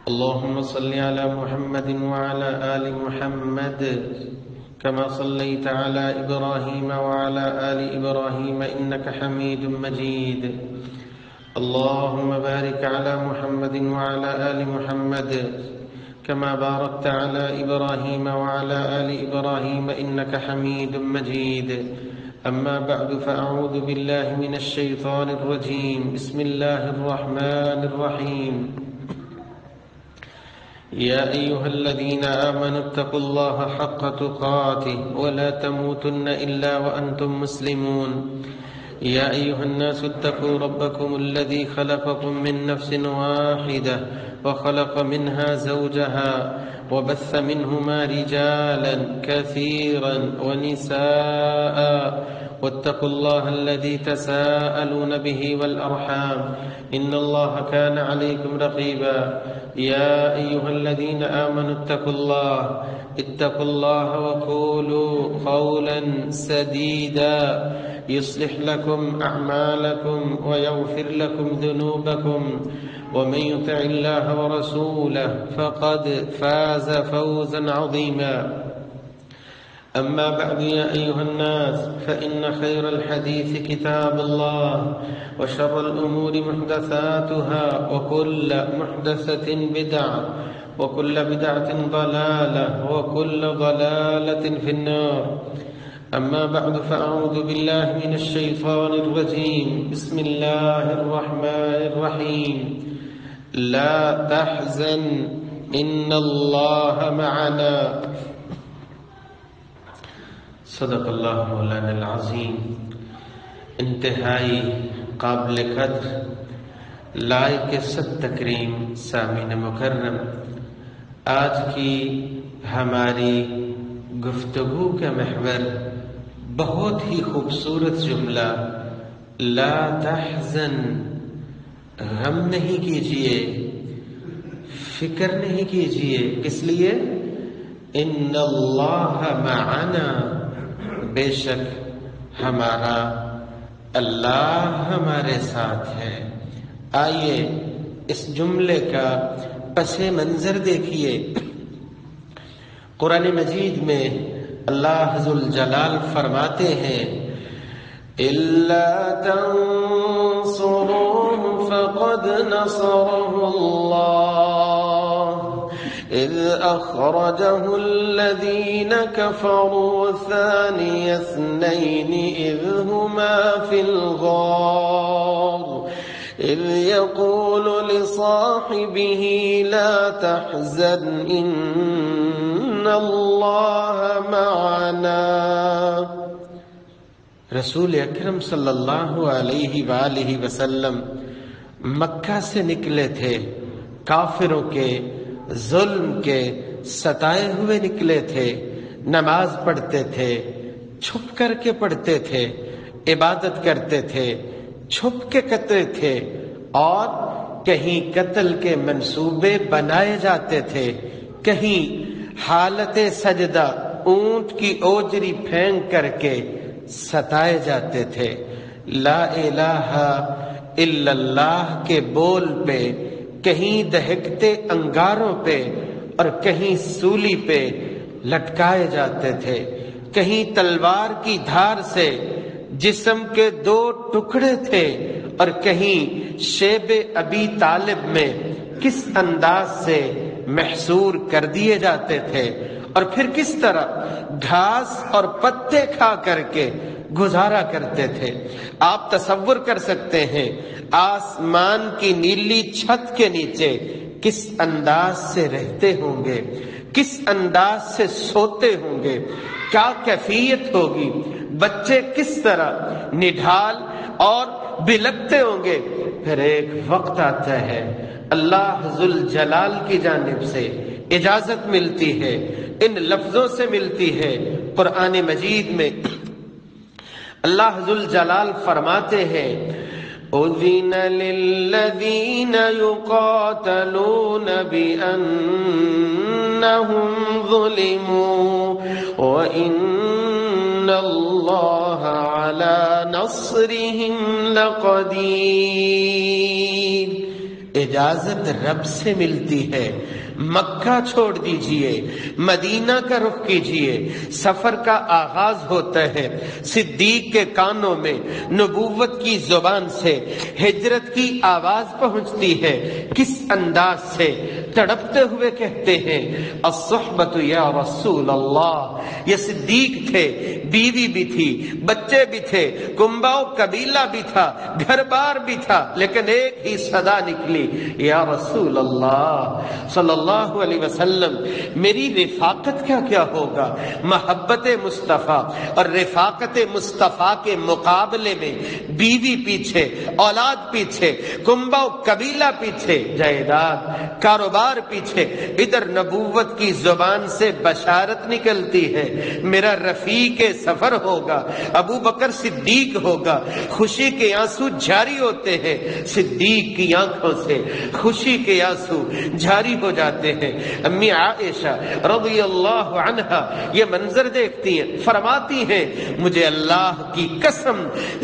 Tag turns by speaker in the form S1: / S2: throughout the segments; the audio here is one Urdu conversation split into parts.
S1: اللهم صل على محمد وعلى آل محمد كما صليت على إبراهيم وعلى آل إبراهيم إنك حميد مجيد. اللهم بارك على محمد وعلى آل محمد كما باركت على إبراهيم وعلى آل إبراهيم إنك حميد مجيد. أما بعد فأعوذ بالله من الشيطان الرجيم. بسم الله الرحمن الرحيم. يا أيها الذين آمنوا اتقوا الله حق تقاته ولا تموتن إلا وأنتم مسلمون. يا أيها الناس اتقوا ربكم الذي خلقكم من نفس واحدة وخلق منها زوجها وبث منهما رجالا كثيرا ونساء واتقوا الله الذي تساءلون به والأرحام إن الله كان عليكم رقيبا. يا أيها الذين آمنوا اتقوا الله وقولوا قولا سديدا يصلح لكم أعمالكم ويغفر لكم ذنوبكم ومن يطع الله ورسوله فقد فاز فوزا عظيما. أما بعد يا أيها الناس فإن خير الحديث كتاب الله وشر الأمور محدثاتها وكل محدثة بدعة وكل بدعة ضلالة وكل ضلالة في النار. أما بعد فأعوذ بالله من الشيطان الرجيم. بسم الله الرحمن الرحيم. لا تحزن إن الله معنا. صدق اللہ مولانا العظیم. انتہائی قابل قدر لائق صد تکریم سامعین مکرم، آج کی ہماری گفتگو کا محور بہت ہی خوبصورت جملہ لا تحزن، غم نہیں کیجئے، فکر نہیں کیجئے. کس لیے؟ ان اللہ معنا، بے شک ہمارا اللہ ہمارے ساتھ ہے. آئیے اس جملے کا پس منظر دیکھیے. قرآن مجید میں اللہ ذوالجلال فرماتے ہیں الا تنصروه فقد نصره الله إذ أخرجه الذين كفروا ثاني اثنين إذ هما في الغار إذ يقول لصاحبه لا تحزن إن الله معنا. رسول اکرم صلی اللہ علیہ وآلہ وسلم مکہ سے نکلے تھے، کافروں کے ظلم کے ستائے ہوئے نکلے تھے. نماز پڑھتے تھے، چھپ کر کے پڑھتے تھے، عبادت کرتے تھے، چھپ کے کرتے تھے، اور کہیں قتل کے منصوبے بنائے جاتے تھے، کہیں حالت سجدہ اونٹ کی اوجری پھینک کر کے ستائے جاتے تھے. لا الہ الا اللہ کے بول پہ کہیں دہکتے انگاروں پہ اور کہیں سولی پہ لٹکائے جاتے تھے، کہیں تلوار کی دھار سے جسم کے 2 ٹکڑے تھے، اور کہیں شیب ابی طالب میں کس انداز سے محصور کر دیے جاتے تھے، اور پھر کس طرح گھاس اور پتے کھا کر کے گزارا کرتے تھے. آپ تصور کر سکتے ہیں آسمان کی نیلی چھت کے نیچے کس انداز سے رہتے ہوں گے، کس انداز سے سوتے ہوں گے، کیا کیفیت ہوگی، بچے کس طرح نڈھال اور بلکتے ہوں گے. پھر ایک وقت آتا ہے اللہ ذوالجلال کی جانب سے اجازت ملتی ہے، ان لفظوں سے ملتی ہے قرآن مجید میں. اللہ ذوالجلال فرماتے ہیں اذن للذین یقاتلون بأنہم ظلموا وإن اللہ علی نصرہم لقدیر. اجازت رب سے ملتی ہے۔ مکہ چھوڑ دیجئے، مدینہ کا رخ کیجئے، سفر کا آغاز ہوتا ہے۔ صدیق کے کانوں میں نبوت کی زبان سے ہجرت کی آواز پہنچتی ہے۔ کس انداز سے تڑپتے ہوئے کہتے ہیں الصحبۃ یا رسول اللہ۔ یہ صدیق تھے، بیوی بھی تھی، بچے بھی تھے، کنباؤ قبیلہ بھی تھا، گھر بار بھی تھا، لیکن ایک ہی صدا نکلی، یا رسول اللہ صلی اللہ علیہ وسلم، میری رفاقت کا کیا ہوگا؟ محبت مصطفیٰ اور رفاقت مصطفیٰ کے مقابلے میں بیوی پیچھے، اولاد پیچھے، کنبا و قبیلہ پیچھے، جائیداد، کاروبار پیچھے، ادھر نبوت کی زبان سے بشارت نکلتی ہے، میرا رفیق سفر ہوگا، ابو بکر صدیق ہوگا۔ خوشی کے آنسو جاری ہوتے ہیں، صدیق کی آنکھوں سے خوشی کے آنسو جاری ہو جاتے ہیں۔ امی عائشہ رضی اللہ عنہا یہ منظر دیکھتی ہیں، فرماتی ہیں مجھے اللہ کی قسم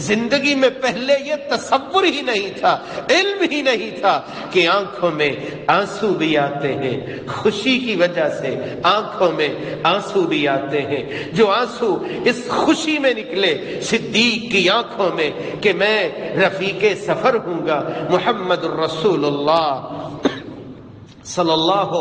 S1: زندگی میں پہلے یہ تصور ہی نہیں تھا، علم ہی نہیں تھا کہ آنکھوں میں آنسو بھی آتے ہیں، خوشی کی وجہ سے آنکھوں میں آنسو بھی آتے ہیں۔ جو آنسو اس خوشی میں نکلے صدیق کی آنکھوں میں کہ میں رفیق سفر ہوں گا محمد الرسول اللہ صلی اللہ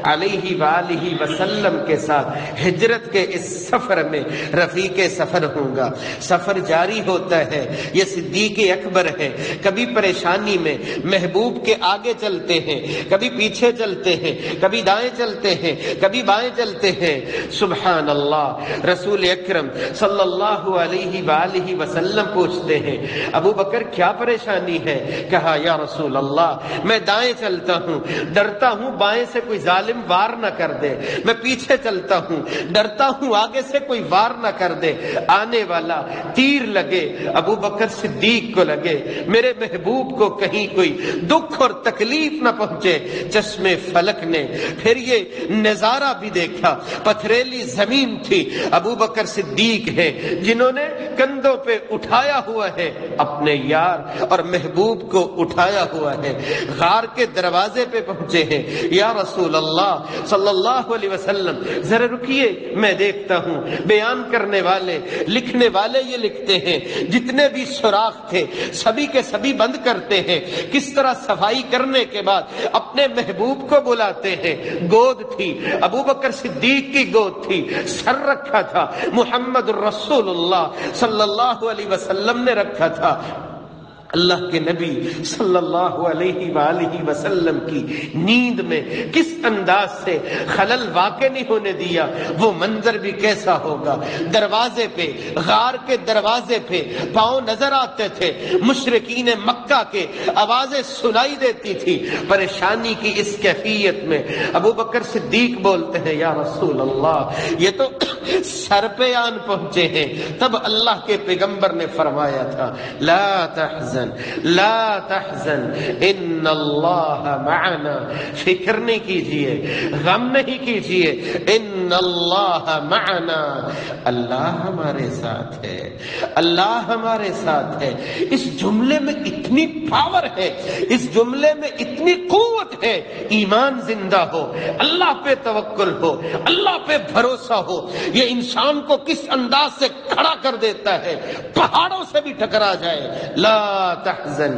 S1: علیہ وآلہ وسلم کے ساتھ ہجرت کے اس سفر میں رفیق سفر ہوں گا۔ سفر جاری ہوتا ہے، یہ صدیق اکبر ہے، کبھی پریشانی میں محبوب کے آگے چلتے ہیں، کبھی پیچھے چلتے ہیں، کبھی دائیں چلتے ہیں، کبھی بائیں چلتے ہیں۔ سبحان اللہ، رسول اکرم صلی اللہ علیہ وآلہ وسلم پوچھتے ہیں ابو بکر کیا پریشانی ہے؟ کہا یا رسول اللہ میں دائیں چلتا ہوں، ڈرتا ہوں بائیں سے کوئی ظالم وار نہ کر دے، میں پیچھے چلتا ہوں، ڈرتا ہوں آگے سے کوئی وار نہ کر دے، آنے والا تیر لگے ابو بکر صدیق کو لگے، میرے محبوب کو کہیں کوئی دکھ اور تکلیف نہ پہنچے۔ چشم فلک نے پھر یہ نظارہ بھی دیکھا، پتھریلی زمین تھی، ابو بکر صدیق ہے جنہوں نے کندھوں پہ اٹھایا ہوا ہے اپنے یار اور محبوب کو اٹھایا ہوا ہے، غار کے دروازے پہ پہنچے ہیں۔ یا رسول اللہ صلی اللہ علیہ وسلم ذرا رکیے، میں دیکھتا ہوں بیان کرنے والے لکھنے والے یہ لکھتے ہیں جتنے بھی سوراخ تھے سبھی کے سبھی بند کرتے ہیں، کس طرح صفائی کرنے کے بعد اپنے محبوب کو بلاتے ہیں۔ گود تھی ابو بکر صدیق کی، گود تھی، سر رکھا تھا محمد الرسول اللہ صلی اللہ علیہ وسلم نے رکھا تھا۔ اللہ کے نبی صلی اللہ علیہ وآلہ وسلم کی نیند میں کس انداز سے خلل واقع نہیں ہونے دیا، وہ منظر بھی کیسا ہوگا۔ دروازے پہ، غار کے دروازے پہ پاؤں نظر آتے تھے، مشرکین مکہ کے آوازیں سنائی دیتی تھی۔ پریشانی کی اس کیفیت میں ابو بکر صدیق بولتے ہیں یا رسول اللہ یہ تو سر پہ آن پہنچے ہیں۔ تب اللہ کے پیغمبر نے فرمایا تھا لا تحزن لا تحزن ان اللہ معنا، فکر نہیں کیجئے، غم نہیں کیجئے، ان اللہ معنا، اللہ ہمارے ساتھ ہے، اللہ ہمارے ساتھ ہے۔ اس جملے میں اتنی پاور ہے، اس جملے میں اتنی قوت ہے، ایمان زندہ ہو، اللہ پہ توکل ہو، اللہ پہ بھروسہ ہو، یہ انسان کو کس انداز سے کھڑا کر دیتا ہے، پہاڑوں سے بھی ٹکرا جائے۔ لا تحزن،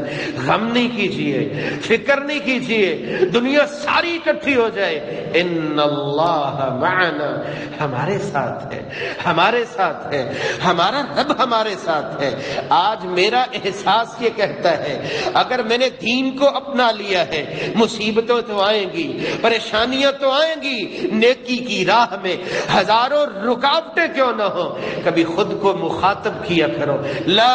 S1: غم نہیں کیجئے، فکر نہیں کیجئے، دنیا ساری اکٹھی ہو جائے، ان اللہ معنا، ہمارے ساتھ ہے، ہمارے ساتھ ہے، ہمارا رب ہمارے ساتھ ہے۔ آج میرا احساس یہ کہتا ہے اگر میں نے دین کو اپنا لیا ہے، مصیبتیں تو آئیں گی، پریشانیاں تو آئیں گی، نیکی کی راہ میں ہزاروں رکاوٹیں کیوں نہ ہو، کبھی خود کو مخاطب کیا کرو لا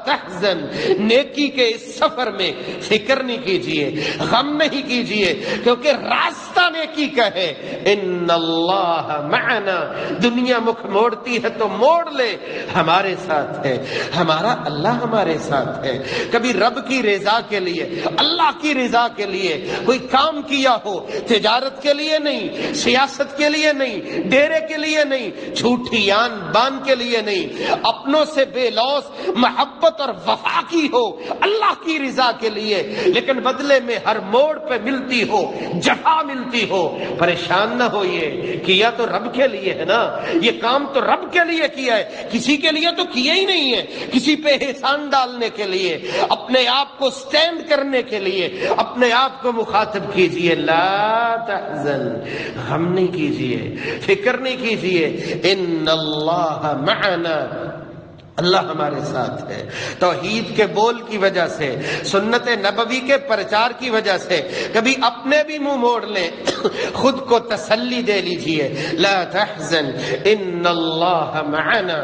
S1: تحزن، نیکی کے اس سفر میں فکر نہیں کیجئے، غم نہیں کیجئے، کیونکہ راستہ نیکی کا ہے۔ ان اللہ معنا، دنیا مکھ موڑتی ہے تو موڑ لے، ہمارے ساتھ ہے، ہمارا اللہ ہمارے ساتھ ہے۔ کبھی رب کی رضا کے لیے، اللہ کی رضا کے لیے کوئی کام کیا ہو، تجارت کے لیے نہیں، سیاست کے لیے نہیں، ڈیرے کے لیے نہیں، جھوٹی آن بان کے لیے نہیں، اپنوں سے بے لوث محبت اور وفا کی ہو اللہ کی رضا کے لیے، لیکن بدلے میں ہر موڑ پہ ملتی ہو جفا ملتی ہو، پریشان نہ ہوئے، کیا تو رب کے لیے ہے نا، یہ کام تو رب کے لیے کیا ہے، کسی کے لیے تو کیا ہی نہیں ہے، کسی پہ احسان ڈالنے کے لیے، اپنے آپ کو سٹینڈ کرنے کے لیے اپنے آپ کو مخاطب کیجئے، لا تحزن، غم نہیں کیجئے، فکر نہیں کیجئے، ان اللہ معنا، اللہ ہمارے ساتھ ہے۔ توحید کے بول کی وجہ سے، سنت نبوی کے پرچار کی وجہ سے کبھی اپنے بھی منہ موڑ لیں، خود کو تسلی دے لیجئے، لا تحزن ان اللہ معنا۔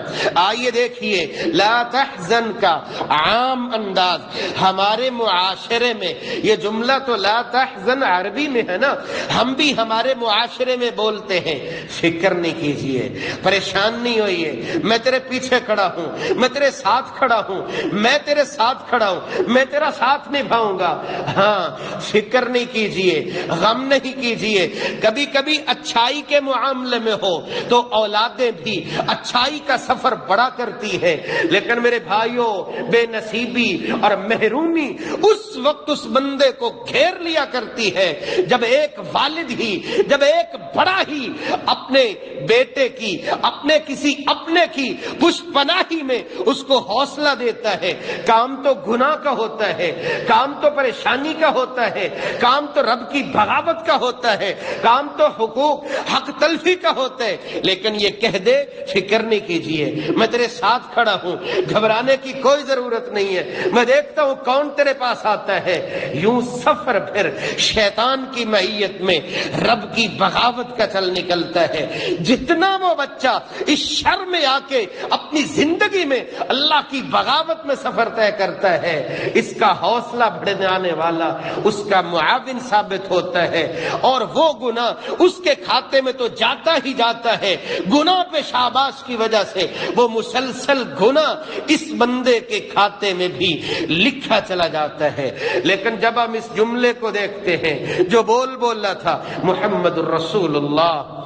S1: آئیے دیکھیے لا تحزن کا عام انداز ہمارے معاشرے میں، یہ جملہ تو لا تحزن عربی میں ہے نا، ہم بھی ہمارے معاشرے میں بولتے ہیں، فکر نہیں کیجئے، پریشان نہیں ہوئیے، میں تیرے پیچھے کھڑا ہوں، میں تیرے ساتھ کھڑا ہوں، میں تیرے ساتھ کھڑا ہوں، میں تیرا ساتھ نبھاؤں گا۔ ہاں، فکر نہیں کیجئے، غم نہیں کیجئے۔ کبھی کبھی اچھائی کے معاملے میں ہو تو اولادیں بھی اچھائی کا سفر بڑا کرتی ہے، لیکن میرے بھائیوں، بے نصیبی اور محرومی اس وقت اس بندے کو گھیر لیا کرتی ہے جب ایک والد ہی، جب ایک بڑا ہی اپنے بیٹے کی، اپنے کسی اپنے کی پشت پناہی میں اس کو حوصلہ دیتا ہے۔ کام تو گناہ کا ہوتا ہے، کام تو پریشانی کا ہوتا ہے، کام تو رب کی بغاوت کا ہوتا ہے، کام تو حقوق حق تلفی کا ہوتا ہے، لیکن یہ کہہ دے فکر نہیں کیجئے، میں تیرے ساتھ کھڑا ہوں، گھبرانے کی کوئی ضرورت نہیں ہے، میں دیکھتا ہوں کون تیرے پاس آتا ہے۔ یوں سفر پھر شیطان کی معیت میں رب کی بغاوت کا چل نکلتا ہے۔ جتنا وہ بچہ اس شر میں آ کے اپنی زندگی میں اللہ کی بغاوت میں سفر طے کرتا ہے، اس کا حوصلہ بڑھانے والا اس کا معاون ثابت ہوتا ہے، اور وہ گناہ اس کے کھاتے میں تو جاتا ہی جاتا ہے، گناہ پہ شاباش کی وجہ سے وہ مسلسل گناہ اس بندے کے کھاتے میں بھی لکھا چلا جاتا ہے۔ لیکن جب ہم اس جملے کو دیکھتے ہیں جو بول رہا تھا محمد الرسول اللہ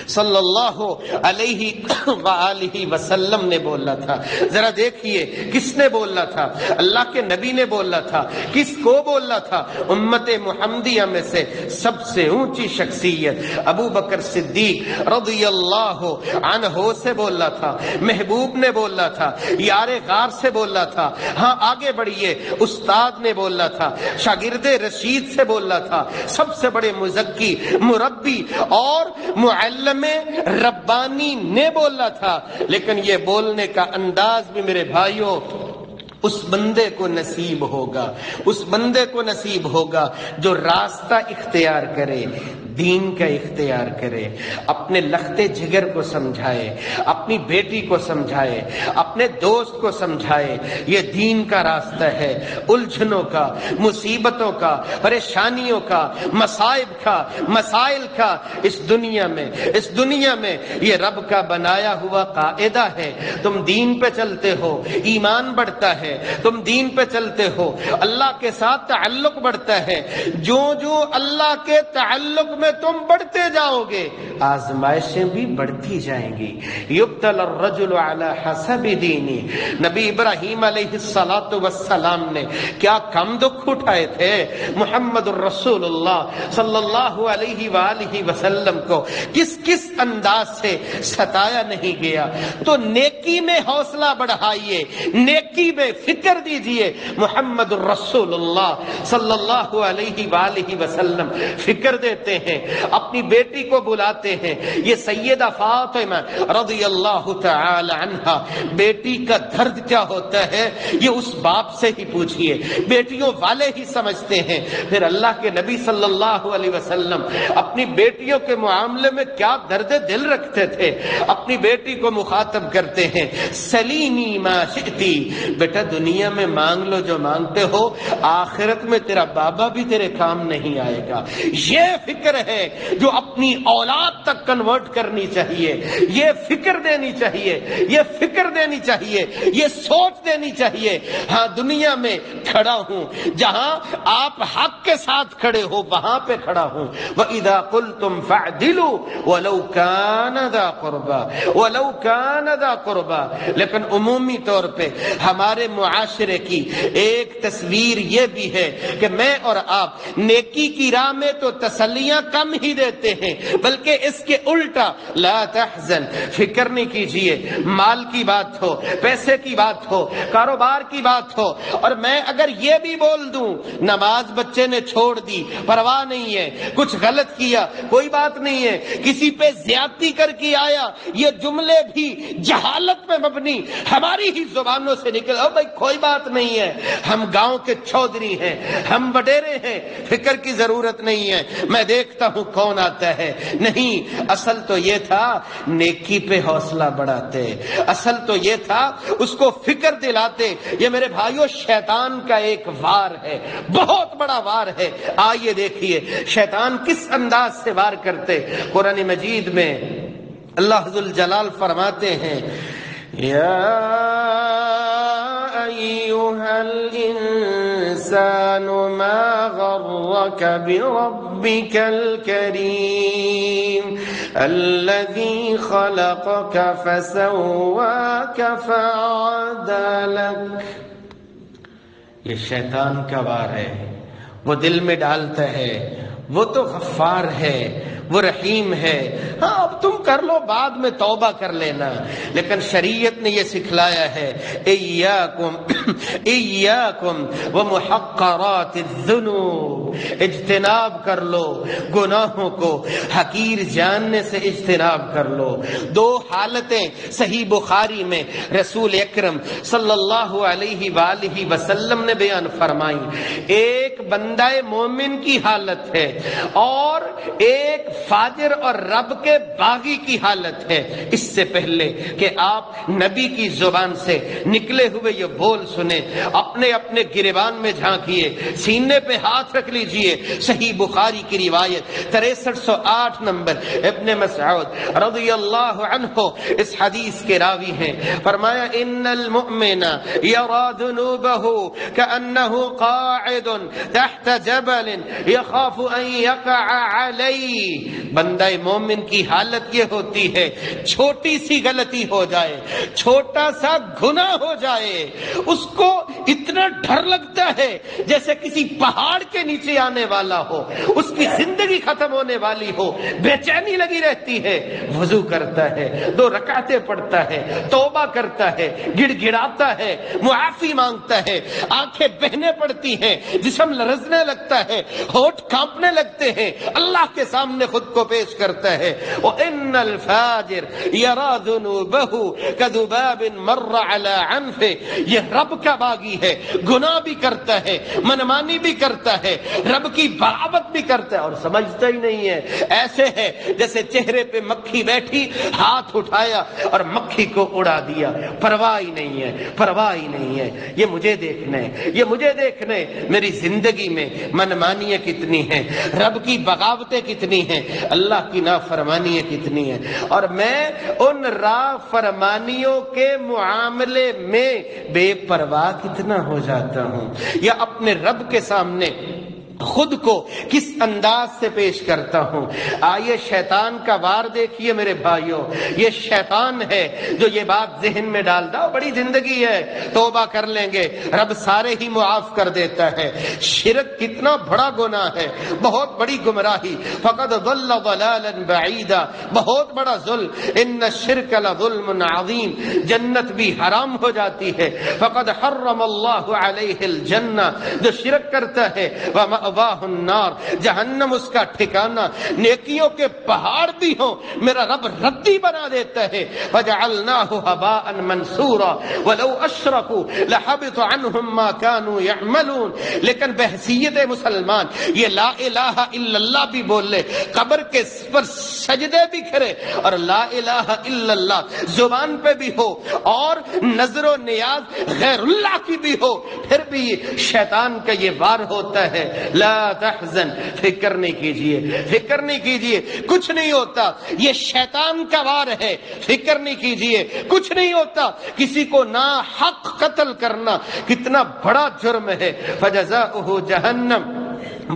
S1: صلی اللہ علیہ وآلہ وسلم نے بولا تھا، ذرا دیکھیے کس نے بولا تھا؟ اللہ کے نبی نے بولا تھا۔ کس کو بولا تھا؟ امت محمدیہ میں سے سب سے اونچی شخصیت ابو بکر صدیق رضی اللہ عنہ سے بولا تھا، محبوب نے بولا تھا، یار غار سے بولا تھا۔ ہاں آگے بڑھیے، استاد نے بولا تھا، شاگرد رشید سے بولا تھا، سب سے بڑے مزکی، مربی اور معلم ربانی نے بولا تھا۔ لیکن یہ بولنے کا انداز بھی میرے بھائیوں اس بندے کو نصیب ہوگا، اس بندے کو نصیب ہوگا جو راستہ اختیار کرے، دین کا اختیار کرے، اپنے لختے جگر کو سمجھائے، اپنی بیٹی کو سمجھائے، اپنے دوست کو سمجھائے، یہ دین کا راستہ ہے۔ الجھنوں کا، مصیبتوں کا، پریشانیوں کا، مصائب کا، مسائل کا اس دنیا میں یہ رب کا بنایا ہوا قاعدہ ہے۔ تم دین پہ چلتے ہو، ایمان بڑھتا ہے، تم دین پہ چلتے ہو، اللہ کے ساتھ تعلق بڑھتا ہے۔ جو اللہ کے تعلق میں تم بڑھتے جاؤ گے، آزمائشیں بھی بڑھتی جائیں گی۔ یبتلی الرجل علی حسب دینی، نبی ابراہیم علیہ السلام نے کیا کم دکھ اٹھائے تھے؟ محمد الرسول اللہ صلی اللہ علیہ وآلہ وسلم کو کس انداز سے ستایا نہیں گیا؟ تو نیکی میں حوصلہ بڑھائیے، نیکی میں فکر دیجئے۔ محمد الرسول اللہ صلی اللہ علیہ وآلہ وسلم فکر دیتے ہیں، اپنی بیٹی کو بلاتے ہیں۔ یہ سیدہ فاطمہ رضی اللہ تعالی عنہا، بیٹی کا درد کیا ہوتا ہے یہ اس باپ سے ہی پوچھئے، بیٹیوں والے ہی سمجھتے ہیں۔ پھر اللہ کے نبی صلی اللہ علیہ وسلم اپنی بیٹیوں کے معاملے میں کیا درد دل رکھتے تھے، اپنی بیٹی کو مخاطب کرتے ہیں، سلینی ما شئتی، بیٹا دنیا میں مانگ لو جو مانگتے ہو، آخرت میں تیرا بابا بھی تیرے کام نہیں آئے گا۔ یہ فکر ہے جو اپنی اولاد تک کنورٹ کرنی چاہیے، یہ فکر دینی چاہیے، یہ فکر دینی چاہیے، یہ سوچ دینی چاہیے، ہاں دنیا میں کھڑا ہوں، جہاں آپ حق کے ساتھ کھڑے ہو وہاں پہ کھڑا ہوں۔ وَإِذَا قُلْتُمْ فَاعْدِلُوا وَلَوْ كَانَ ذَا قُرْبَى وَلَوْ كَانَ ذَا قُرْبَى۔ لیکن عمومی طور پہ ہمارے معاشرے کی ایک تصویر یہ بھی ہے کہ میں اور آپ نیکی کی راہ میں تو تسلیاں کم ہی دیتے ہیں، بلکہ اس کے الٹا لا تحزن، فکر نہیں کیجئے، مال کی بات ہو، پیسے کی بات ہو، کاروبار کی بات ہو، اور میں اگر یہ بھی بول دوں نماز بچے نے چھوڑ دی پرواہ نہیں ہے، کچھ غلط کیا کوئی بات نہیں ہے، کسی پہ زیادتی کر کے آیا، یہ جملے بھی جہالت پہ مبنی ہماری ہی زبانوں سے نکل، او بھائی کوئی بات نہیں ہے، ہم گاؤں کے چودھری ہیں، ہم وڈیرے ہیں، فکر کی ضرورت نہیں ہے، میں دیکھتا ہوں کون آتا ہے۔ نہیں، اصل تو یہ تھا نیکی پہ حوصلہ بڑھاتے، اصل تو یہ تھا اس کو فکر دلاتے۔ یہ میرے بھائیوں شیطان کا ایک وار ہے، بہت بڑا وار ہے۔ آئیے دیکھیے شیطان کس انداز سے وار کرتے۔ قرآن مجید میں اللہ ذوالجلال فرماتے ہیں یا ایھا الانسان ما غرک بربک الکریم الذی خلقک فسواک فعدلک۔ یہ شیطان کا وار ہے، وہ دل میں ڈالتا ہے، وہ تو غفار ہے، وہ رحیم ہے، ہاں اب تم کر لو بعد میں توبہ کر لینا، لیکن شریعت نے یہ سکھلایا ہے ایاکم ومحقرات الذنوب، اجتناب کر لو گناہوں کو، حقیر جاننے سے اجتناب کر لو۔ دو حالتیں صحیح بخاری میں رسول اکرم صلی اللہ علیہ وآلہ وسلم نے بیان فرمائی، ایک بندہ مومن کی حالت ہے اور ایک فاجر اور رب کے باغی کی حالت ہے۔ اس سے پہلے کہ آپ نبی کی زبان سے نکلے ہوئے یہ بول سنیں، اپنے اپنے گریبان میں جھانکیے، سینے پہ ہاتھ رکھ لیجئے۔ صحیح بخاری کی روایت 6308 نمبر، ابن مسعود رضی اللہ عنہ اس حدیث کے راوی ہیں، فرمایا ان المؤمن یرا ذنوبہ کأنہ قاعد تحت جبل یخاف ان یقع علیہ۔ بندہ مومن کی حالت یہ ہوتی ہے چھوٹی سی غلطی ہو جائے، چھوٹا سا گناہ ہو جائے، اس کو اتنا ڈر لگتا ہے جیسے کسی پہاڑ کے نیچے آنے والا ہو، اس کی زندگی ختم ہونے والی ہو، بے چینی لگی رہتی ہے، وضو کرتا ہے، 2 رکعتیں پڑھتا ہے، توبہ کرتا ہے، گڑ گڑاتا ہے، معافی مانگتا ہے، آنکھیں بہنے پڑتی ہیں، جسم لرزنے لگتا ہے، ہونٹ کانپنے لگتے ہیں، اللہ کے سامنے خود کو پیش کرتا ہے۔ وَإِنَّ الْفَاجِرَ يَرَى ذُنُوبَهُ كَذُبَابٍ مَرَّ عَلَى عَنْفِهِ۔ یہ رب کا باغی ہے، گناہ بھی کرتا ہے، منمانی بھی کرتا ہے، رب کی بغاوت بھی کرتا ہے اور سمجھتا ہی نہیں ہے۔ ایسے ہے جیسے چہرے پہ مکھی بیٹھی، ہاتھ اٹھایا اور مکھی کو اڑا دیا، پرواہ ہی نہیں ہے، پرواہ ہی نہیں ہے۔ یہ مجھے دیکھنا ہے، یہ مجھے دیکھنا ہے، میری زندگی میں منمانیاں کتنی ہیں، رب کی بغاوتیں کتنی ہیں، اللہ کی نافرمانیاں کتنی ہیں، اور میں ان نافرمانیوں کے معاملے میں بے پرواہ کتنا ہو جاتا ہوں، یا اپنے رب کے سامنے خود کو کس انداز سے پیش کرتا ہوں۔ آئیے شیطان کا وار دیکھیے میرے بھائیوں، یہ شیطان ہے جو یہ بات ذہن میں ڈالتا، بڑی زندگی ہے، توبہ کر لیں گے رب سارے ہی معاف کر دیتا ہے۔ شرک کتنا بڑا گناہ ہے، بہت بڑی گمراہی، فقد ضل ضلالا بعیدا، بہت بڑا ظلم، ان الشرک لظلم عظیم، جنت بھی حرام ہو جاتی ہے۔ فقد حرم اللہ علیہ الجنہ، جو شرک کرتا ہے ومأواہ النار، جہنم اس کا ٹھکانہ، نیکیوں کے پہاڑ بھی ہوں میرا رب ردی بنا دیتا ہے۔ فجعلناہ ہباء منثورا ولو اشرکوا لحبط عنہم ما كانوا يعملون۔ لیکن بحیثیت مسلمان یہ لا الہ الا اللہ بھی بول لے، قبر کے پر سجدے بھی کرے اور لا الہ الا اللہ زبان پہ بھی ہو اور نظر و نیاز غیر اللہ کی بھی ہو، پھر بھی شیطان کا یہ وار ہوتا ہے لا تحزن، فکر نہیں کیجئے، فکر نہیں کیجئے، کچھ نہیں ہوتا، یہ شیطان کا وار ہے، فکر نہیں کیجئے، کچھ نہیں ہوتا۔ کسی کو ناحق قتل کرنا کتنا بڑا جرم ہے۔ فجزاؤہ جہنم،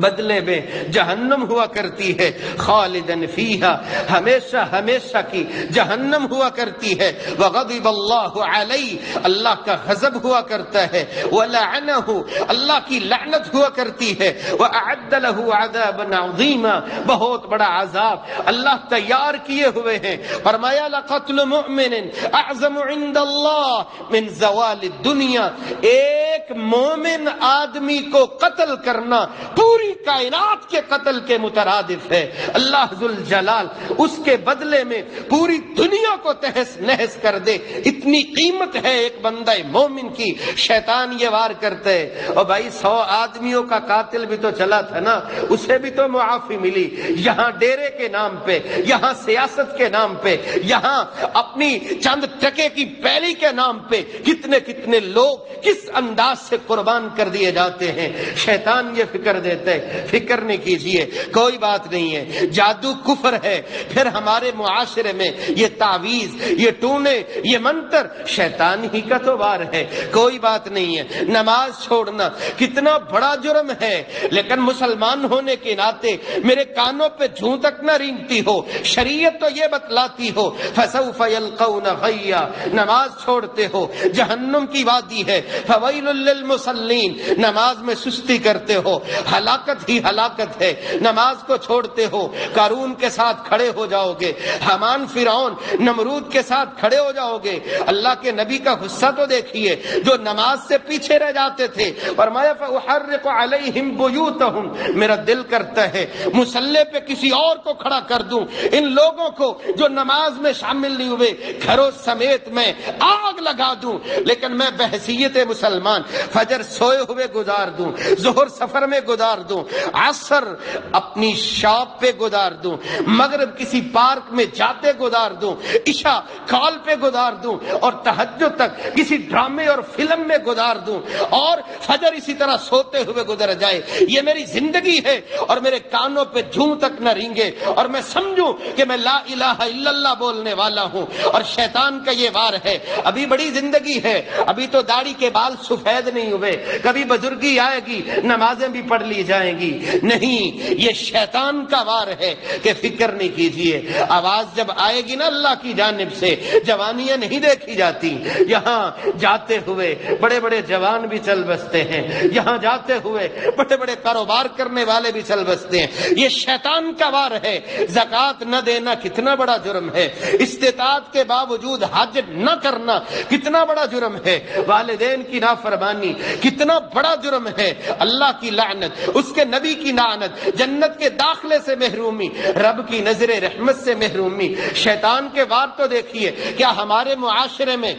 S1: بدلے میں جہنم ہوا کرتی ہے، خالدن فیہا، ہمیشہ ہمیشہ کی جہنم ہوا کرتی ہے۔ وغضب اللہ علیہ، اللہ کا غضب ہوا کرتا ہے۔ ولعنہ، اللہ کی لعنت ہوا کرتی ہے۔ واعد لہ عذابا عظیما، بہت بڑا عذاب اللہ تیار کیے ہوئے ہیں۔ فرمایا لقتل مؤمن اعظم عند اللہ من زوال الدنیا، ایک مومن آدمی کو قتل کرنا پوری کائنات کے قتل کے مترادف ہے۔ اللہ ذوالجلال اس کے بدلے میں پوری دنیا کو تہس نہس کر دے، اتنی قیمت ہے ایک بندہ مومن کی۔ شیطان یہ وار کرتا ہے، اور بھائی 100 آدمیوں کا قاتل بھی تو چلا تھا نا، اسے بھی تو معافی ملی۔ یہاں ڈیرے کے نام پہ، یہاں سیاست کے نام پہ، یہاں اپنی چند ٹکے کی پیلی کے نام پہ کتنے کتنے لوگ کس انداز سے قربان کر دیے جاتے ہیں۔ شیطان یہ فکر دیتا ہے، فکر نہیں کیجئے، کوئی بات نہیں ہے، جادو کفر ہے۔ پھر ہمارے معاشرے میں یہ تعویذ، یہ ٹونے، یہ منتر شیطان ہی کا تو وار ہے، کوئی بات نہیں ہے۔ نماز چھوڑنا کتنا بڑا جرم ہے، لیکن مسلمان ہونے کے ناطے میرے کانوں پہ جوں تک نہ رینگتی ہو، شریعت تو یہ بتلاتی ہو فسوف یلقون غیا، نماز چھوڑتے ہو جہنم کی وادی ہے۔ فویل للمصلین، نماز میں سستی کرتے ہو ہلاکت ہی ہلاکت ہے۔ نماز کو چھوڑتے ہو قارون کے ساتھ کھڑے ہو جاؤ گے، حامان فرعون نمرود کے ساتھ کھڑے ہو جاؤ گے۔ اللہ کے نبی کا غصہ تو دیکھیے، جو نماز سے پیچھے رہ جاتے تھے، فرمایا فاحرق علیہم بیوتہم، میرا دل کرتا ہے مصلی پہ کسی اور کو کھڑا کر دوں، ان لوگوں کو جو نماز میں شامل نہیں ہوئے گھروں سمیت میں آگ لگا دوں، لیکن میں بحیثیت مسلمان فجر سوئے ہوئے گزار دوں، ظہر سفر میں گزار دوں، عصر اپنی شاپ پہ گزار دوں، مغرب کسی پارک میں جاتے گزار دوں، عشاء کال پہ گزار دوں، اور تہجد تک کسی ڈرامے اور فلم میں گزار دوں، اور فجر اسی طرح سوتے ہوئے گزر جائے۔ یہ میری زندگی ہے، اور میرے کانوں پہ جھوں تک نہ رینگے، اور میں سمجھوں کہ میں لا الہ الا اللہ بولنے والا ہوں۔ اور شیطان کا یہ وار ہے، ابھی بڑی زندگی ہے، ابھی تو داڑھی کے بال سفید نہیں ہوئے، کبھی بزرگی آئے گی، نمازیں بھی پڑھ لی جائیں گی۔ نہیں، یہ شیطان کا وار ہے کہ فکر نہیں کیجئے، آواز جب آئے گی نا اللہ کی جانب سے، جوانیاں نہیں دیکھی جاتی۔ یہاں جاتے ہوئے بڑے بڑے جوان بھی چل بستے ہیں، یہاں جاتے ہوئے بڑے بڑے کاروبار کرنے والے بھی چل بستے ہیں۔ یہ شیطان کا وار ہے۔ زکوٰۃ نہ دینا کتنا بڑا جرم ہے، استطاعت کے باوجود حج نہ کرنا کتنا بڑا جرم ہے، والدین کی نافرمانی کتنا بڑا جرم ہے، اللہ کی لعنت، اس کے نبی کی لعنت، جنت کے داخلے سے محرومی، رب کی نظر رحمت سے محرومی۔ شیطان کے وار تو دیکھیے، کیا ہمارے معاشرے میں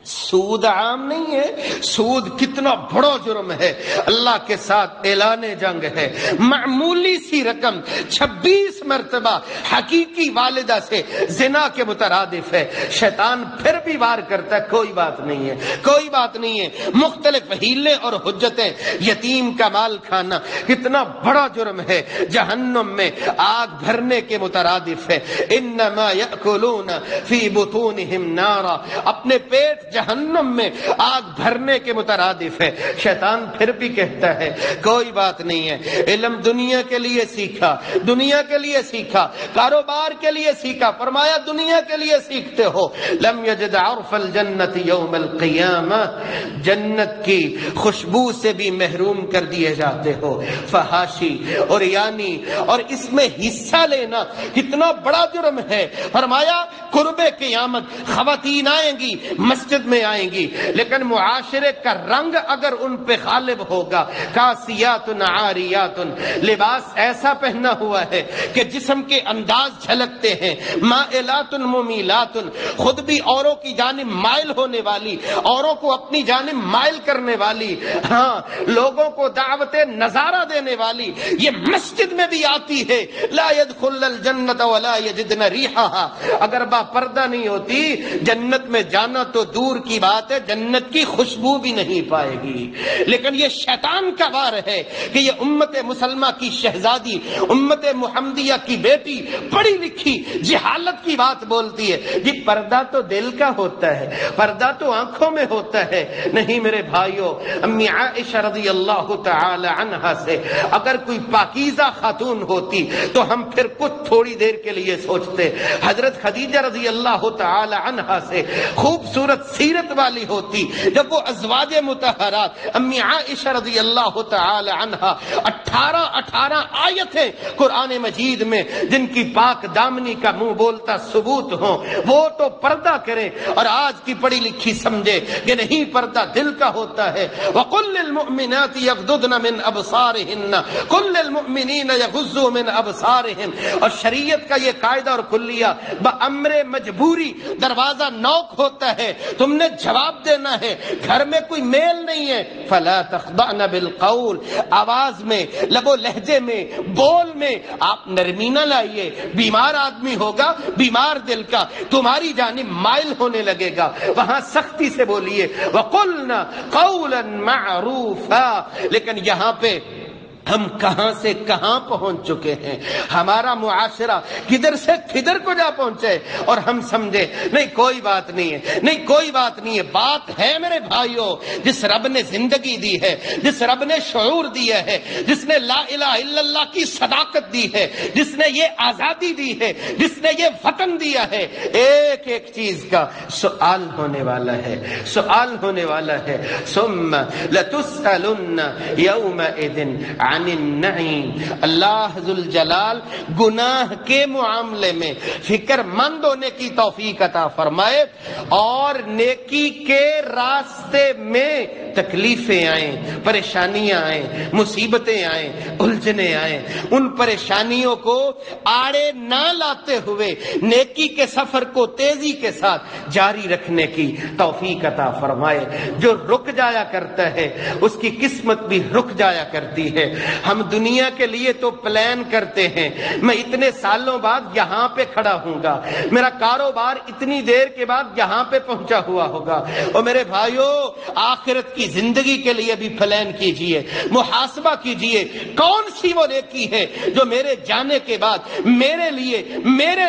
S1: سود عام نہیں ہے؟ سود کتنا بڑا جرم ہے، اللہ کے ساتھ اعلان جنگ ہے۔ معمولی سی رقم 26 مرتبہ حقیقی والدہ سے زنا کے مترادف ہے۔ شیطان پھر بھی وار کرتا ہے، کوئی بات نہیں ہے، کوئی بات نہیں ہے۔ مختلف حیلے اور حجتیں، یتیم کا مال کھانا کتنا بڑا جرم ہے، جہنم میں آگ بھرنے کے مترادف ہے۔ انما یأکلون فی بطونہم نارا، اپنے پیٹ جہنم میں آگ بھرنے کے مترادف ہے۔ شیطان پھر بھی کہتا ہے کوئی بات نہیں ہے، علم دنیا کے لیے سیکھا، دنیا کے لیے سیکھا، کاروبار کے لیے سیکھا، فرمایا دنیا کے لیے سیکھتے ہو، لم یجد عرف الجنت یوم القیامہ، جنت کی خوشبو سے بھی محروم کر دیے جاتے ہو۔ فحاشی اور یعنی اور اس میں حصہ لینا کتنا بڑا جرم ہے۔ فرمایا قرب قیامت خواتین آئیں گی، مسجد میں آئیں گی، لیکن معاشرے کا رنگ اگر ان پہ غالب ہوگا، کاسیات عاریات، لباس ایسا پہنا ہوا ہے کہ جسم کے انداز جھلکتے ہیں، مائلات ممیلات، خود بھی اوروں کی جانب مائل ہونے والی، اوروں کو اپنی جانب مائل کرنے والی، ہاں لوگوں کو دعوت نظارہ دینے والی، یہ مسجد میں بھی آتی ہے۔ لا يدخل الجنة ولا يجدن ریحها، اگر با پردہ نہیں ہوتی جنت میں جانا تو دور دور کی بات ہے جنت کی خوشبو بھی نہیں پائے گی. لیکن یہ شیطان کا وار ہے کہ یہ امت مسلمہ کی شہزادی، امت محمدیہ کی بیٹی پڑھی لکھی جہالت کی بات بولتی ہے. جی پردہ تو دل کا ہوتا ہے، پردہ تو آنکھوں میں ہوتا ہے. نہیں میرے بھائیوں، امی عائشہ رضی اللہ تعالی عنہا سے اگر کوئی پاکیزہ خاتون ہوتی تو ہم پھر کچھ تھوڑی دیر کے لیے سوچتے. حضرت خدیجہ رضی اللہ تعالی عنہا سے خوبصورت سیرت والی ہوتی. جب وہ ازواج مطہرات امی عائشہ رضی اللہ تعالی عنہا 18 آیتیں قرآن مجید میں جن کی پاک دامنی کا منہ بولتا ثبوت ہوں، وہ تو پردہ کریں. اور آج کی پڑھی لکھی سمجھے کہ نہیں پردہ دل کا ہوتا ہے. وَقُلْ لِلْمُؤْمِنَاتِ يَغْضُضْنَ مِنْ أَبْصَارِهِنَّ قُلْ لِلْمُؤْمِنِينَ يَغُضُّوا مِنْ أَبْصَارِهِمْ. اور شریعت کا یہ قاعدہ اور کلیہ بأمر مجبوری دروازہ نوک ہوتا ہے، تم نے جواب دینا ہے. گھر میں کوئی میل نہیں ہے، فَلَا تَخْضَعْنَ بِالْقَوْلِ، آواز میں، لب و لہجے میں، بول میں آپ نرمی نہ لائیے. بیمار آدمی ہوگا، بیمار دل کا، تمہاری جانب مائل ہونے لگے گا، وہاں سختی سے بولیے. وَقُلْنَا قَوْلًا مَعْرُوفًا. لیکن یہاں پہ ہم کہاں سے کہاں پہنچ چکے ہیں. ہمارا معاشرہ کدھر سے کدھر کو جا پہنچے اور ہم سمجھے نہیں کوئی بات نہیں ہے، نہیں کوئی بات نہیں ہے. بات ہے میرے بھائیوں، جس رب نے زندگی دی ہے، جس رب نے شعور دیا ہے، جس نے لا الہ الا اللہ کی صداقت دی ہے، جس نے یہ آزادی دی ہے، جس نے یہ وطن دیا ہے، ایک ایک چیز کا سوال ہونے والا ہے، سوال ہونے والا ہے. ثم لتسألن یومئذ عن النعیم. اللہ ذوالجلال گناہ کے معاملے میں فکر مند ہونے کی توفیق عطا فرمائے اور نیکی کے راستے میں تکلیفیں آئیں، پریشانیاں آئیں، مصیبتیں آئیں، الجھنیں آئیں، ان پریشانیوں کو آڑے نہ لاتے ہوئے نیکی کے سفر کو تیزی کے ساتھ جاری رکھنے کی توفیق عطا فرمائے. جو رک جایا کرتا ہے اس کی قسمت بھی رک جایا کرتی ہے. ہم دنیا کے لیے تو پلان کرتے ہیں، میں اتنے سالوں بعد یہاں پہ کھڑا ہوں گا، میرا کاروبار اتنی دیر کے بعد یہاں پہ پہنچا ہوا ہوگا. اور میرے بھائیوں، آخرت کی زندگی کے لیے بھی پلان کیجئے، محاسبہ کیجئے کون سی وہ نیکی ہے جو میرے جانے کے بعد میرے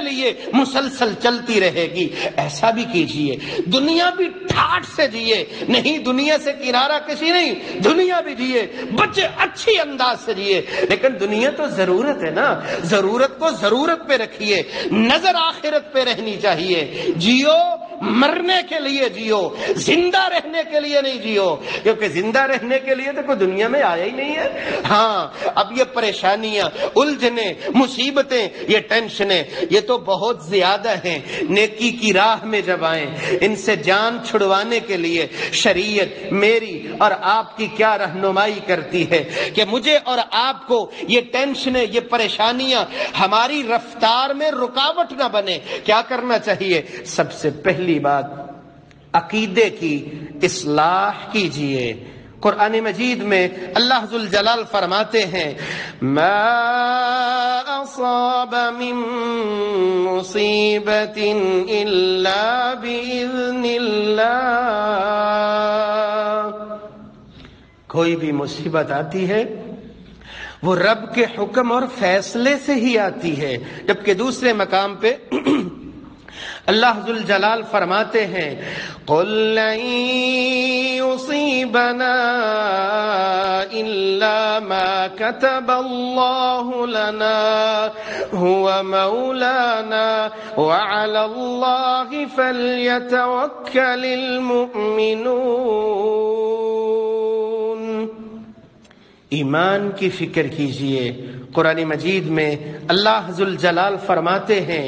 S1: لیے مسلسل چلتی رہے گی. ایسا بھی کیجئے. دنیا بھی ٹھاٹ سے جیے، نہیں دنیا سے کنارہ کسی نہیں، دنیا بھی جیے، بچے اچھی انداز سے جیے. لیکن دنیا تو ضرورت ہے نا، ضرورت کو ضرورت پہ رکھیے، نظر آخرت پہ رہنی چاہیے. جیو مرنے کے لیے جیو، زندہ رہنے کے لیے نہیں جیو، کیونکہ زندہ رہنے کے لیے تو کوئی دنیا میں آیا ہی نہیں ہے. ہاں اب یہ پریشانیاں، الجھنیں، مصیبتیں، یہ ٹینشنیں، یہ تو بہت زیادہ ہیں. نیکی کی راہ میں جب آئیں، ان سے جان چھڑوانے کے لیے شریعت میری اور آپ کی کیا رہنمائی کرتی ہے کہ مجھے اور آپ کو یہ ٹینشنیں، یہ پریشانیاں ہماری رفتار میں رکاوٹ نہ بنے. کیا کرنا چاہیے؟ سب سے پہلی بات عقیدے کی اصلاح کیجیے. قرآن مجید میں اللہ ذوالجلال فرماتے ہیں ما اصاب من مصیبت الا باذن اللہ. کوئی بھی مصیبت آتی ہے وہ رب کے حکم اور فیصلے سے ہی آتی ہے. جبکہ دوسرے مقام پہ اللہ ذوالجلال فرماتے ہیں قُلْ لَن يُصِيبَنَا إِلَّا مَا كَتَبَ اللَّهُ لَنَا هُوَ مَوْلَانَا وَعَلَى اللَّهِ فَلْيَتَوَكَّلِ الْمُؤْمِنُونَ. ایمان کی فکر کیجئے. قرآن مجید میں اللہ ذوالجلال فرماتے ہیں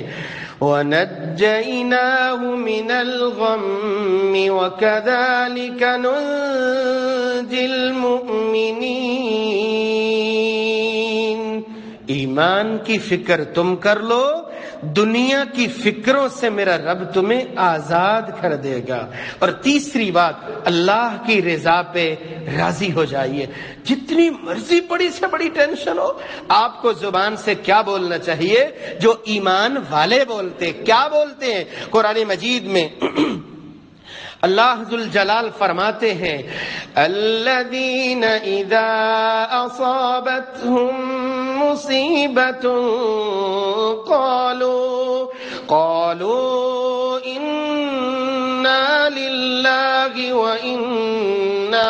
S1: وَنَجَّيْنَاهُ مِنَ الْغَمِّ وَكَذَلِكَ نُنْجِي الْمُؤْمِنِينَ. ایمان کی فکر تم کر لو، دنیا کی فکروں سے میرا رب تمہیں آزاد کر دے گا. اور تیسری بات اللہ کی رضا پہ راضی ہو جائیے. جتنی مرضی بڑی سے بڑی ٹینشن ہو، آپ کو زبان سے کیا بولنا چاہیے جو ایمان والے بولتے. کیا بولتے ہیں قرآن مجید میں اللہ ذوالجلال فرماتے ہیں الذین اذا اصابتهم مصیبۃ قالوا انا للہ وانا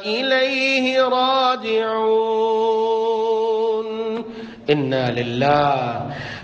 S1: الیہ راجعون. انا للہ،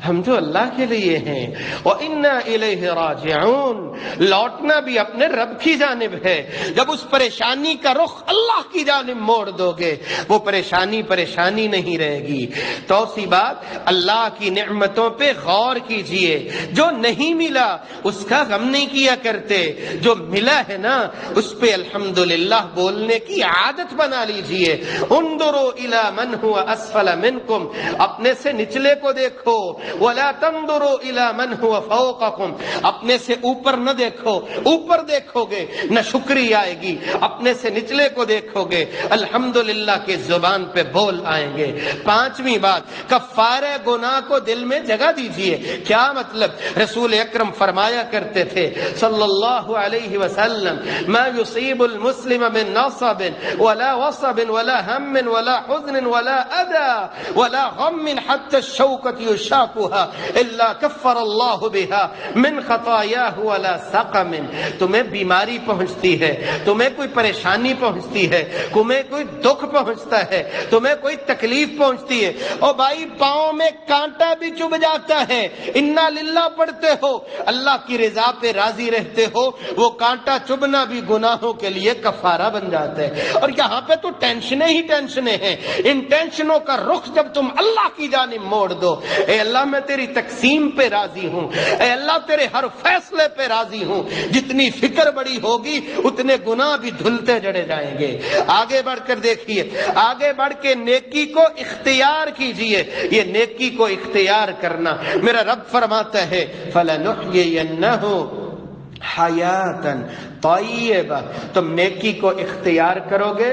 S1: ہم تو اللہ کے لیے ہیں، وَإِنَّا إِلَيْهِ رَاجِعُونَ، لوٹنا بھی اپنے رب کی جانب ہے. جب اس پریشانی کا رخ اللہ کی جانب موڑ دو گے وہ پریشانی نہیں رہے گی. دوسری بات، اللہ کی نعمتوں پہ غور کیجئے. جو نہیں ملا اس کا غم نہیں کیا کرتے، جو ملا ہے نا اس پہ الحمدللہ بولنے کی عادت بنا لیجئے. انظروا إِلَى مَنْ هُوَ أَسْفَلَ مِنْكُمْ، اپنے سے نچلے کو دیکھو. وَلَا تَنظُرُوا إِلَى مَنْ هُوَ فَوْقَكُمْ، اپنے سے اوپر نہ دیکھو، اوپر دیکھو گے نہ شکری آئے گی. اپنے سے نچلے کو دیکھو گے الحمدللہ کے زبان پہ بول آئیں گے. پانچویں بات، کفارہ گناہ کو دل میں جگہ دیجئے. کیا مطلب؟ رسول اکرم فرمایا کرتے تھے صلی اللہ علیہ وسلم ما يصيب المسلم من نصب ولا وصب ولا هم ولا حزن ولا اذى ولا غم حتى الشوكة يشاكها الا كفر الله بها من خطاياه ولا سقم. تمہیں بیماری پہنچتی ہے، تمہیں کوئی پریشانی پہنچتی ہے، تمہیں کوئی دکھ پہنچتا ہے، تمہیں کوئی تکلیف پہنچتی ہے، او بھائی پاؤں میں کانٹا بھی چبھ جاتا ہے، انا للہ پڑھتے ہو، اللہ کی رضا پہ راضی رہتے ہو، وہ کانٹا چبھنا بھی گناہوں کے لیے کفارہ بن جاتا ہے. اور یہاں پہ تو ٹینشنیں ہی ٹینشنیں ہیں. ان ٹینشنوں کا رخ جب تم اللہ کی جانب موڑ دو، اے اللہ میں تیری تقسیم پہ راضی ہوں، اے اللہ تیرے ہر فیصلے پہ راضی ہوں، جتنی فکر بڑی ہوگی اتنے گناہ بھی دھلتے جڑے جائیں گے. آگے بڑھ کر دیکھیے، آگے بڑھ کے نیکی کو اختیار کیجئے. یہ نیکی کو اختیار کرنا، میرا رب فرماتا ہے فَلَنُحْيِيَنَّهُ حَيَاتًا طَيِّبَةً، تم نیکی کو اختیار کرو گے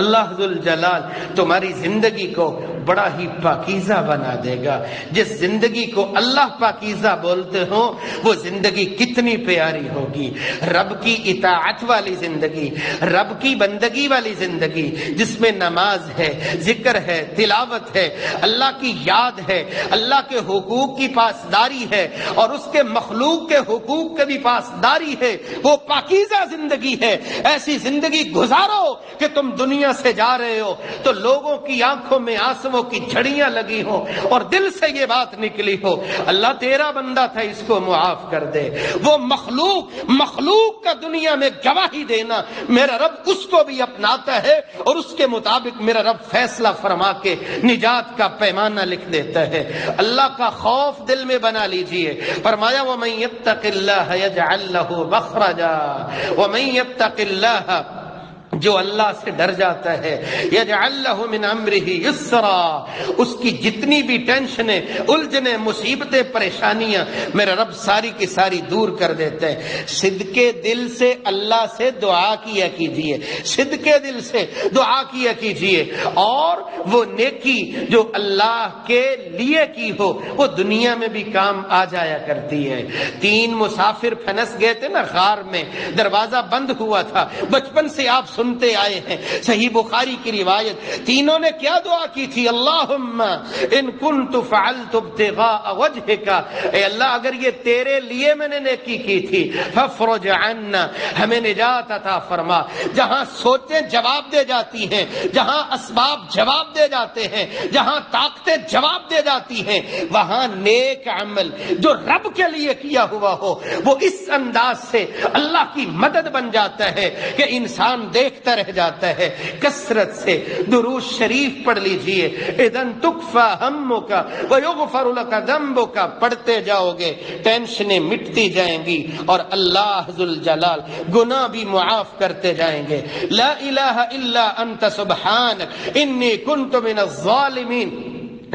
S1: اللہ ذوالجلال تمہاری زندگی کو بڑا ہی پاکیزہ بنا دے گا. جس زندگی کو اللہ پاکیزہ بولتے ہو وہ زندگی کتنی پیاری ہوگی. رب کی اطاعت والی زندگی، رب کی بندگی والی زندگی، جس میں نماز ہے، ذکر ہے، تلاوت ہے، اللہ کی یاد ہے، اللہ کے حقوق کی پاسداری ہے اور اس کے مخلوق کے حقوق کی بھی پاسداری ہے، وہ پاکیزہ زندگی ہے. ایسی زندگی گزارو کہ تم دنیا سے جا رہے ہو تو لوگوں کی آنکھوں میں آنسوؤں کی جھڑیاں لگی ہو اور دل سے یہ بات نکلی ہو اللہ تیرا بندہ تھا، اس کو معاف کر دے. وہ مخلوق کا دنیا میں گواہی دینا میرا رب اس کو بھی اپناتا ہے اور اس کے مطابق میرا رب فیصلہ فرما کے نجات کا پیمانہ لکھ دیتا ہے. اللہ کا خوف دل میں بنا لیجئے. فرمایا وَمَن يَتَّقِ اللَّهَ يَجْعَل لَّهُ مَخْرَجًا وَمَن يَتَّقِ اللَّهَ، جو اللہ سے ڈر جاتا ہے یجعل له من امره یسرا، اس کی جتنی بھی ٹینشنیں، الجھنیں، مصیبتیں، پریشانیاں میرا رب ساری کی ساری دور کر دیتا ہے. صدقے دل سے اللہ سے دعا کیا کیجئے، صدقے دل سے دعا کیا کیجئے. اور وہ نیکی جو اللہ کے لیے کی ہو وہ دنیا میں بھی کام آ جایا کرتی ہے. 3 مسافر پھنس گئے تھے نا غار میں، دروازہ بند ہوا تھا، بچپن سے آپ سنتے آئے ہیں، صحیح بخاری کی روایت. تینوں نے کیا دعا کی تھی؟ اللہم ان کنت فعلت ابتغاء وجہک، اے اللہ اگر یہ تیرے لیے میں نے نیکی کی تھی فافرج عنا، ہمیں نجات عطا فرما. جہاں سوچیں جواب دے جاتی ہیں، جہاں اسباب جواب دے جاتے ہیں، جہاں طاقتیں جواب دے جاتی ہیں، وہاں نیک عمل جو رب کے لیے کیا ہوا ہو وہ اس انداز سے اللہ کی مدد بن جاتا ہے کہ انسان دیکھتا رہ جاتا ہے. کثرت سے درود شریف پڑھ لیجئے. اذن تکفى ہمک ویغفر لک ذنبک، پڑھتے جاؤ گے ٹینشنیں مٹتی جائیں گی اور اللہ ذوالجلال گناہ بھی معاف کرتے جائیں گے. لا الہ الا انت سبحانک انی کنت من الظالمین.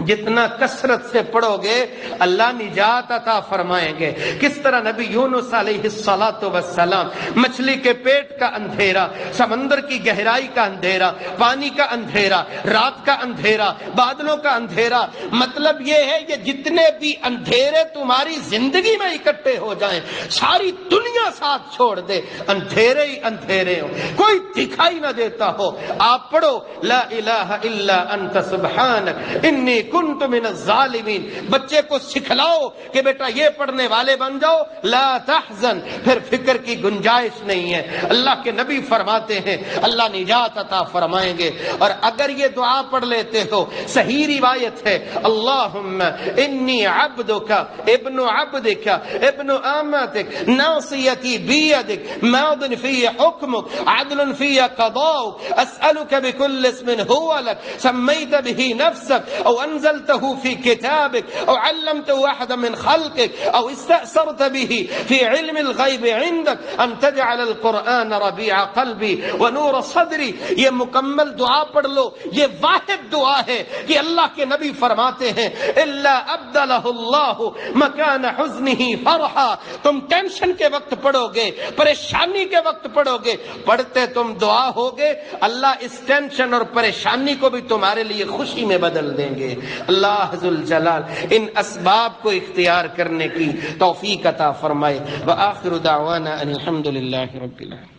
S1: جتنا کثرت سے پڑھو گے اللہ نجات عطا فرمائیں گے۔ کس طرح نبی یونس علیہ الصلوۃ والسلام مچھلی کے پیٹ کا اندھیرا، سمندر کی گہرائی کا اندھیرا، پانی کا اندھیرا، رات کا اندھیرا، بادلوں کا اندھیرا، مطلب یہ ہے کہ جتنے بھی اندھیرے تمہاری زندگی میں اکٹھے ہو جائیں، ساری دنیا ساتھ چھوڑ دے، اندھیرے ہی اندھیرے ہو، کوئی دکھائی نہ دیتا ہو، آپ پڑھو لا الہ الا انت سبحانک انی کنت من الظالمین۔ بچے کو سکھلاؤ کہ بیٹا یہ پڑھنے والے بن جاؤ، لا تحزن، پھر فکر کی گنجائش نہیں ہے۔ اللہ کے نبی فرماتے ہیں اللہ نجات عطا فرمائیں گے۔ اور اگر یہ دعا پڑھ لیتے ہو، صحیح روایت ہے اللہم انی عبدک ابن عبدک ابن امتک ناصیتی بیدک ماض فی حکمک عدل فی قضاؤک اسألک بکل اسم هو لک سمیت به نفسک او انزلته في كتابك او علمته احد من خلقك او استأثرت به في علم الغيب عندك ان تجعل القرآن ربيع قلبي ونور صدري۔ یہ مکمل دعا پڑھ لو، یہ واحد دعا ہے کہ اللہ کے نبی فرماتے ہیں الا ابدلہ اللہ مکان حزنہ فرحا۔ تم ٹینشن کے وقت پڑھو گے، پریشانی کے وقت پڑھو گے، پڑھتے تم دعا ہوگے، اللہ اس ٹینشن اور پریشانی کو بھی تمہارے لیے خوشی میں بدل دیں گے۔ اللہ ذل جلال ان اسباب کو اختیار کرنے کی توفیق عطا فرمائے۔ وآخر دعوانا ان الحمد للہ رب العالمین۔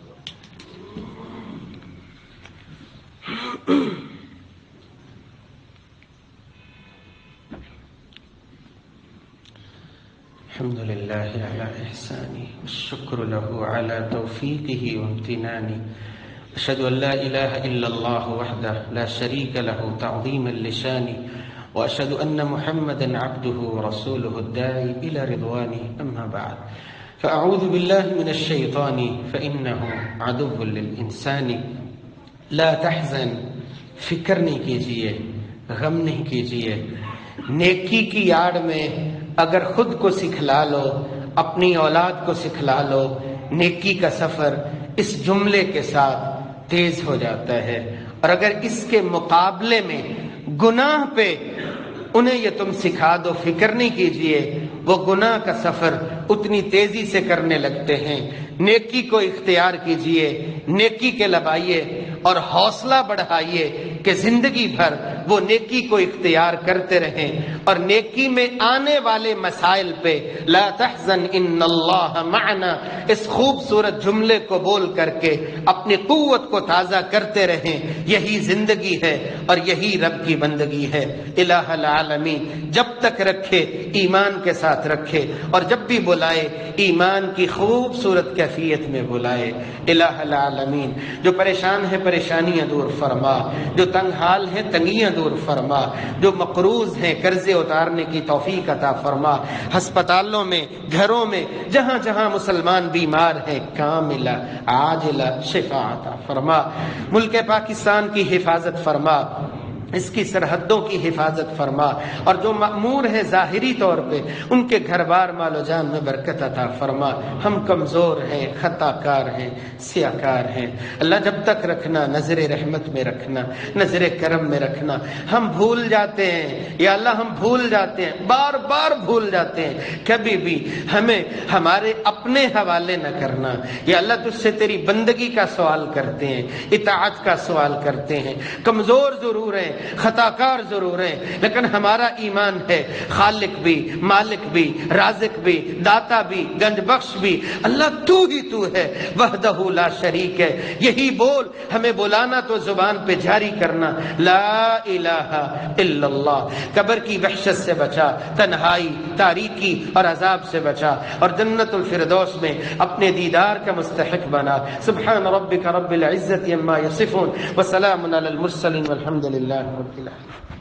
S1: الحمد للہ علی احسانہ والشکر له علی توفیقہ وامتنانہ اشهد ان لا الہ الا اللہ وحدہ لا شریک له تعظیما لشانہ واشهد ان محمدا عبده ورسوله الداعی الى رضوانہ اما بعد فاعوذ باللہ من الشیطان فانه عدو للانسان لا تحزن، فکر نہیں کیجیے، غم نہیں کیجیے، نیکی کی آڑ میں اگر خود کو سکھلا لو، اپنی اولاد کو سکھلا لو، نیکی کا سفر اس جملے کے ساتھ تیز ہو جاتا ہے۔ اور اگر اس کے مقابلے میں گناہ پہ انہیں یہ تم سکھا دو فکر نہیں کیجیے، وہ گناہ کا سفر اتنی تیزی سے کرنے لگتے ہیں۔ نیکی کو اختیار کیجیے، نیکی کے لبائیے اور حوصلہ بڑھائیے کہ زندگی بھر وہ نیکی کو اختیار کرتے رہیں، اور نیکی میں آنے والے مسائل پہ لا تحزن ان اللہ معنا اس خوبصورت جملے کو بول کر کے اپنی قوت کو تازہ کرتے رہیں۔ یہی زندگی ہے اور یہی رب کی بندگی ہے۔ الہ العالمین جب تک رکھے ایمان کے ساتھ رکھے، اور جب بھی بلائے ایمان کی خوبصورت کیفیت میں بلائے۔ الہ العالمین جو پریشان ہے پریشانیاں دور فرما، جو تنگ حال ہے تنگیاں دور فرما، جو مقروض ہیں قرضے اتارنے کی توفیق عطا فرما۔ ہسپتالوں میں، گھروں میں، جہاں جہاں مسلمان بیمار ہیں کاملہ عاجلہ شفا عطا فرما۔ ملک پاکستان کی حفاظت فرما، اس کی سرحدوں کی حفاظت فرما، اور جو مأمور ہے ظاہری طور پہ ان کے گھر بار مال و جان میں برکت عطا فرما۔ ہم کمزور ہیں، خطا کار ہیں، سیاہ کار ہیں، اللہ جب تک رکھنا، نظر رحمت میں رکھنا، نظر کرم میں رکھنا۔ ہم بھول جاتے ہیں یا اللہ، ہم بھول جاتے ہیں، بار بار بھول جاتے ہیں، کبھی بھی ہمیں ہمارے اپنے حوالے نہ کرنا۔ یا اللہ تجھ سے تیری بندگی کا سوال کرتے ہیں، اطاعت کا سوال کرتے ہیں، کمزور ضرور ہیں، خطا کار ضرور ہیں، لیکن ہمارا ایمان ہے خالق بھی، مالک بھی، رازق بھی، داتا بھی، گنج بخش بھی، اللہ تو ہی تو ہے، وحدہ لا شریک ہے۔ یہی بول، ہمیں بلانا تو زبان پہ جاری کرنا، لا الہ الا اللہ۔ قبر کی وحشت سے بچا، تنہائی، تاریکی اور عذاب سے بچا، اور جنت الفردوس میں اپنے دیدار کا مستحق بنا۔ سبحان ربک رب العزت عما یصفون وسلام علی المرسلین والحمد للہ رب العالمین۔